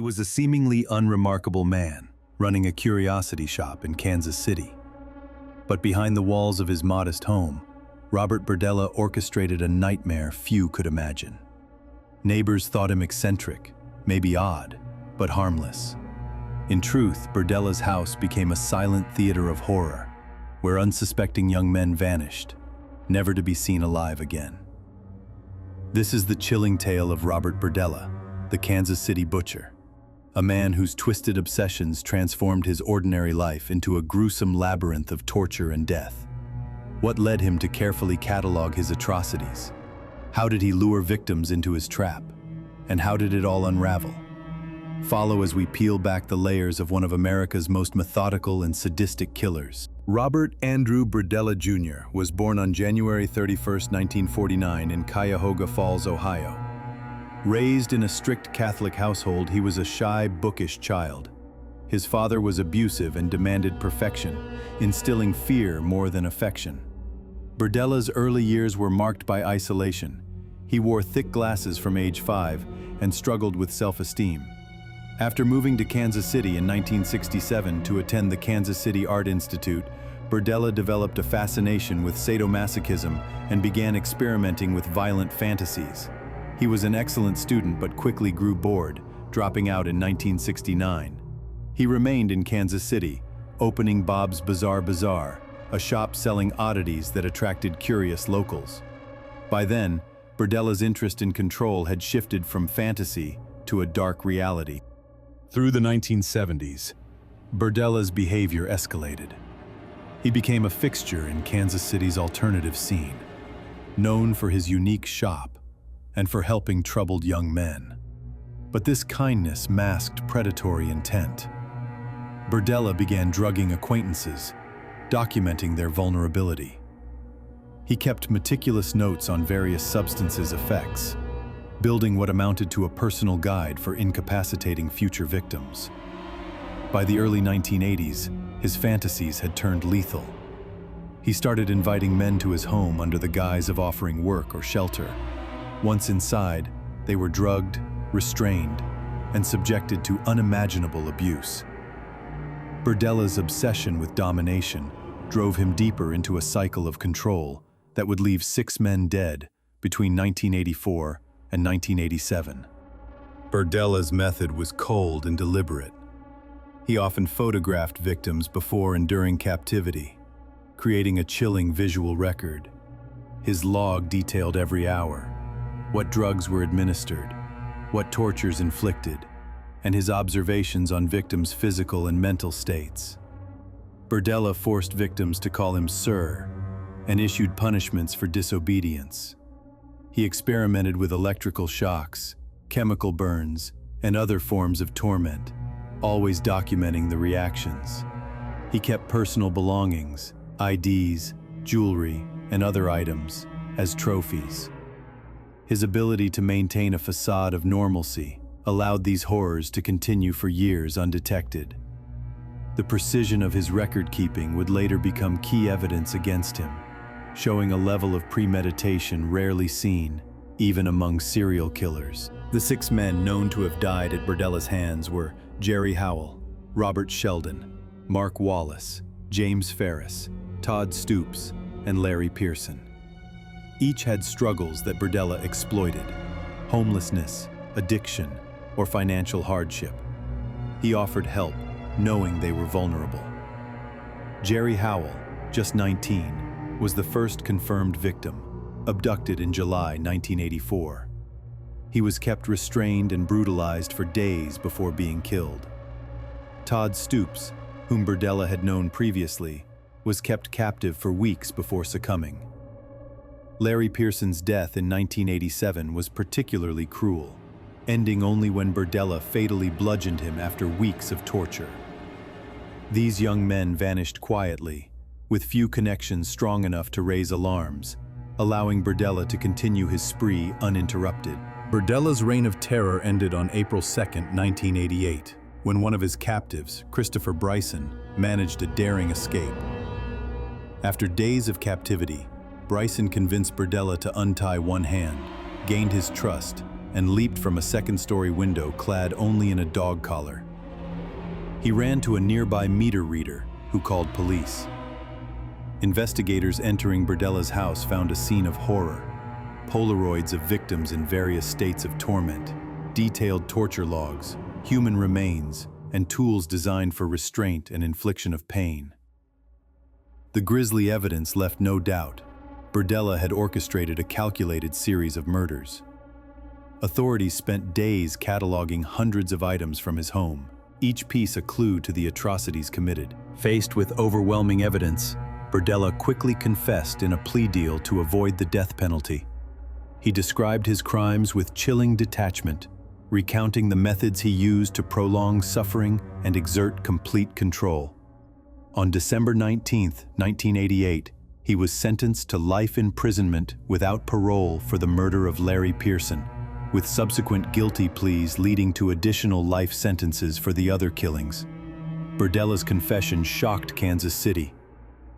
was a seemingly unremarkable man, running a curiosity shop in Kansas City. But behind the walls of his modest home, Robert Berdella orchestrated a nightmare few could imagine. Neighbors thought him eccentric, maybe odd, but harmless. In truth, Berdella's house became a silent theater of horror, where unsuspecting young men vanished, never to be seen alive again. This is the chilling tale of Robert Berdella, the Kansas City butcher, a man whose twisted obsessions transformed his ordinary life into a gruesome labyrinth of torture and death. What led him to carefully catalog his atrocities? How did he lure victims into his trap? And how did it all unravel? Follow as we peel back the layers of one of America's most methodical and sadistic killers. Robert Andrew Berdella Jr. was born on January 31, 1949 in Cuyahoga Falls, Ohio. Raised in a strict Catholic household, he was a shy, bookish child. His father was abusive and demanded perfection, instilling fear more than affection. Berdella's early years were marked by isolation. He wore thick glasses from age 5 and struggled with self-esteem. After moving to Kansas City in 1967 to attend the Kansas City Art Institute, Berdella developed a fascination with sadomasochism and began experimenting with violent fantasies. He was an excellent student but quickly grew bored, dropping out in 1969. He remained in Kansas City, opening Bob's Bizarre Bazaar, a shop selling oddities that attracted curious locals. By then, Berdella's interest in control had shifted from fantasy to a dark reality. Through the 1970s, Berdella's behavior escalated. He became a fixture in Kansas City's alternative scene, known for his unique shop and for helping troubled young men. But this kindness masked predatory intent. Berdella began drugging acquaintances, documenting their vulnerability. He kept meticulous notes on various substances' effects, building what amounted to a personal guide for incapacitating future victims. By the early 1980s, his fantasies had turned lethal. He started inviting men to his home under the guise of offering work or shelter. Once inside, they were drugged, restrained, and subjected to unimaginable abuse. Berdella's obsession with domination drove him deeper into a cycle of control that would leave 6 men dead between 1984 and 1987. Berdella's method was cold and deliberate. He often photographed victims before and during captivity, creating a chilling visual record. His log detailed every hour, what drugs were administered, what tortures inflicted, and his observations on victims' physical and mental states. Berdella forced victims to call him sir and issued punishments for disobedience. He experimented with electrical shocks, chemical burns, and other forms of torment, always documenting the reactions. He kept personal belongings, IDs, jewelry, and other items as trophies. His ability to maintain a facade of normalcy allowed these horrors to continue for years undetected. The precision of his record-keeping would later become key evidence against him, showing a level of premeditation rarely seen, even among serial killers. The 6 men known to have died at Berdella's hands were Jerry Howell, Robert Sheldon, Mark Wallace, James Ferris, Todd Stoops, and Larry Pearson. Each had struggles that Berdella exploited: homelessness, addiction, or financial hardship. He offered help, knowing they were vulnerable. Jerry Howell, just 19, was the first confirmed victim, abducted in July 1984. He was kept restrained and brutalized for days before being killed. Todd Stoops, whom Berdella had known previously, was kept captive for weeks before succumbing. Larry Pearson's death in 1987 was particularly cruel, ending only when Berdella fatally bludgeoned him after weeks of torture. These young men vanished quietly, with few connections strong enough to raise alarms, allowing Berdella to continue his spree uninterrupted. Berdella's reign of terror ended on April 2, 1988, when one of his captives, Christopher Bryson, managed a daring escape. After days of captivity, Bryson convinced Berdella to untie one hand, gained his trust, and leaped from a second-story window clad only in a dog collar. He ran to a nearby meter reader, who called police. Investigators entering Berdella's house found a scene of horror. Polaroids of victims in various states of torment, detailed torture logs, human remains, and tools designed for restraint and infliction of pain. The grisly evidence left no doubt. Berdella had orchestrated a calculated series of murders. Authorities spent days cataloging hundreds of items from his home, each piece a clue to the atrocities committed. Faced with overwhelming evidence, Berdella quickly confessed in a plea deal to avoid the death penalty. He described his crimes with chilling detachment, recounting the methods he used to prolong suffering and exert complete control. On December 19, 1988, he was sentenced to life imprisonment without parole for the murder of Larry Pearson, with subsequent guilty pleas leading to additional life sentences for the other killings. Berdella's confession shocked Kansas City.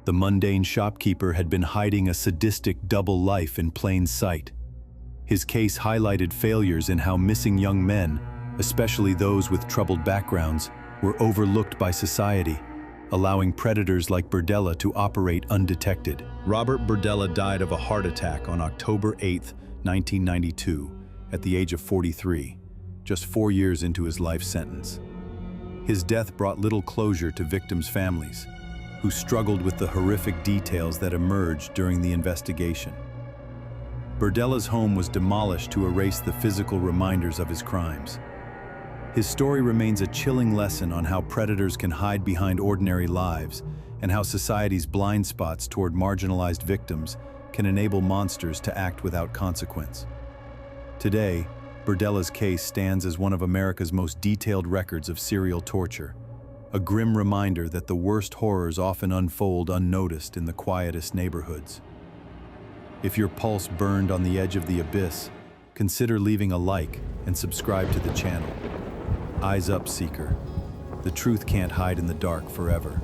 The mundane shopkeeper had been hiding a sadistic double life in plain sight. His case highlighted failures in how missing young men, especially those with troubled backgrounds, were overlooked by society, allowing predators like Berdella to operate undetected. Robert Berdella died of a heart attack on October 8, 1992, at the age of 43, just 4 years into his life sentence. His death brought little closure to victims' families, who struggled with the horrific details that emerged during the investigation. Berdella's home was demolished to erase the physical reminders of his crimes. His story remains a chilling lesson on how predators can hide behind ordinary lives and how society's blind spots toward marginalized victims can enable monsters to act without consequence. Today, Berdella's case stands as one of America's most detailed records of serial torture, a grim reminder that the worst horrors often unfold unnoticed in the quietest neighborhoods. If your pulse burned on the edge of the abyss, consider leaving a like and subscribe to the channel. Eyes up, seeker. The truth can't hide in the dark forever.